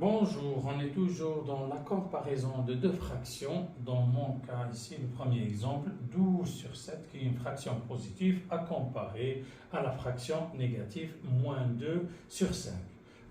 Bonjour, on est toujours dans la comparaison de deux fractions. Dans mon cas ici, le premier exemple, 12 sur 7, qui est une fraction positive à comparer à la fraction négative, moins 2 sur 5.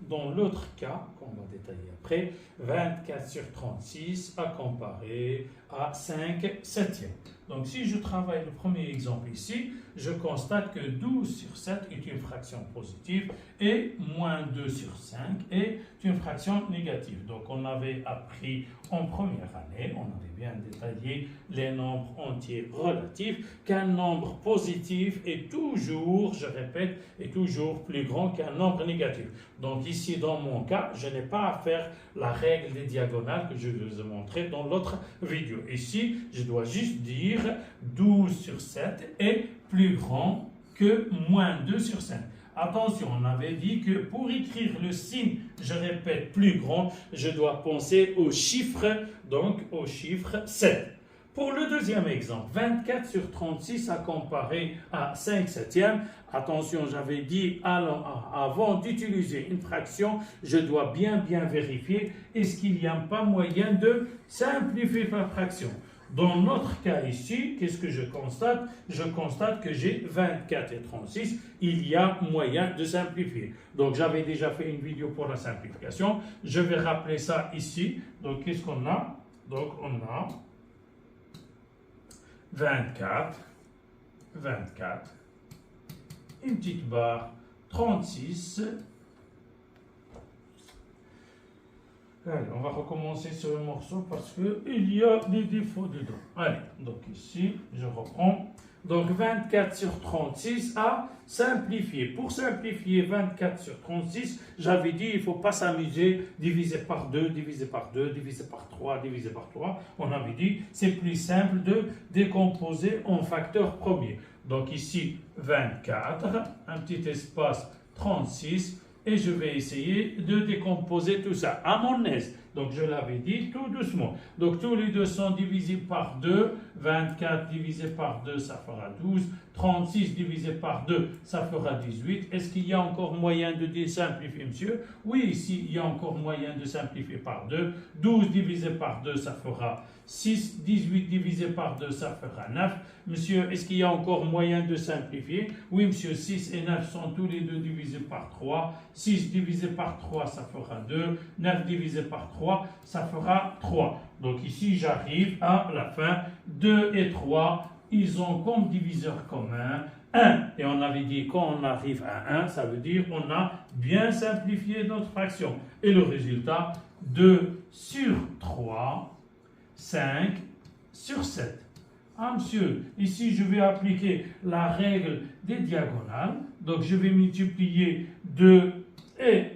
Dans l'autre cas, qu'on va détailler après, 24 sur 36 à comparer à 5 septièmes. Donc si je travaille le premier exemple ici, je constate que 12 sur 7 est une fraction positive et moins 2 sur 5 est une fraction négative. Donc on avait appris en première année, on avait bien détaillé les nombres entiers relatifs, qu'un nombre positif est toujours, je répète, est toujours plus grand qu'un nombre négatif. Donc ici dans mon cas, je n'ai pas à faire la règle des diagonales que je vous ai montré dans l'autre vidéo. Ici, je dois juste dire 12 sur 7 est plus grand que moins 2 sur 5. Attention, on avait dit que pour écrire le signe, je répète, plus grand, je dois penser au chiffre, donc au chiffre 7. Pour le deuxième exemple, 24 sur 36 à comparer à 5 septièmes. Attention, j'avais dit avant d'utiliser une fraction, je dois bien vérifier est-ce qu'il n'y a pas moyen de simplifier la fraction. Dans notre cas ici, qu'est-ce que je constate? Je constate que j'ai 24 et 36, il y a moyen de simplifier. Donc j'avais déjà fait une vidéo pour la simplification, je vais rappeler ça ici. Donc qu'est-ce qu'on a? Donc on a 24, une petite barre, 36. Allez, on va recommencer sur le morceau parce qu'il y a des défauts dedans. Allez, donc ici, je reprends. Donc 24 sur 36 à simplifier. Pour simplifier 24 sur 36, j'avais dit il ne faut pas s'amuser, diviser par 2, diviser par 2, diviser par 3, diviser par 3. On avait dit c'est plus simple de décomposer en facteur premier. Donc ici 24, un petit espace 36. Et je vais essayer de décomposer tout ça à mon aise. Donc, je l'avais dit tout doucement. Donc, tous les deux sont divisés par 2. 24 divisé par 2, ça fera 12. 36 divisé par 2, ça fera 18. Est-ce qu'il y a encore moyen de simplifier, monsieur? Oui, ici, il y a encore moyen de simplifier par 2. 12 divisé par 2, ça fera 6. 18 divisé par 2, ça fera 9. Monsieur, est-ce qu'il y a encore moyen de simplifier? Oui, monsieur, 6 et 9 sont tous les deux divisés par 3. 6 divisé par 3, ça fera 2. 9 divisé par 3, ça fera 3. Donc ici, j'arrive à la fin. 2 et 3, ils ont comme diviseur commun 1. Et on avait dit quand on arrive à 1, ça veut dire qu'on a bien simplifié notre fraction. Et le résultat, 2 sur 3, 5 sur 7. Ah monsieur, ici je vais appliquer la règle des diagonales. Donc je vais multiplier 2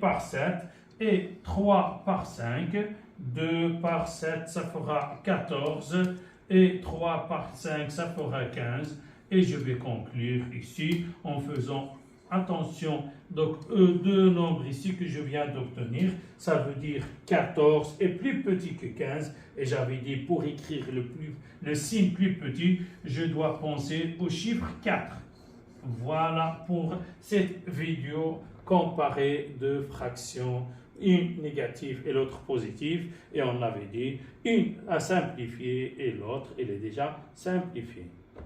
par 7 et 3 par 5. 2 par 7, ça fera 14. Et 3 par 5, ça fera 15. Et je vais conclure ici en faisant attention. Donc, deux nombres ici que je viens d'obtenir, ça veut dire 14 est plus petit que 15. Et j'avais dit pour écrire le signe plus petit, je dois penser au chiffre 4. Voilà pour cette vidéo comparée de fractions, une négative et l'autre positive. Et on avait dit une à simplifier et l'autre, elle est déjà simplifiée.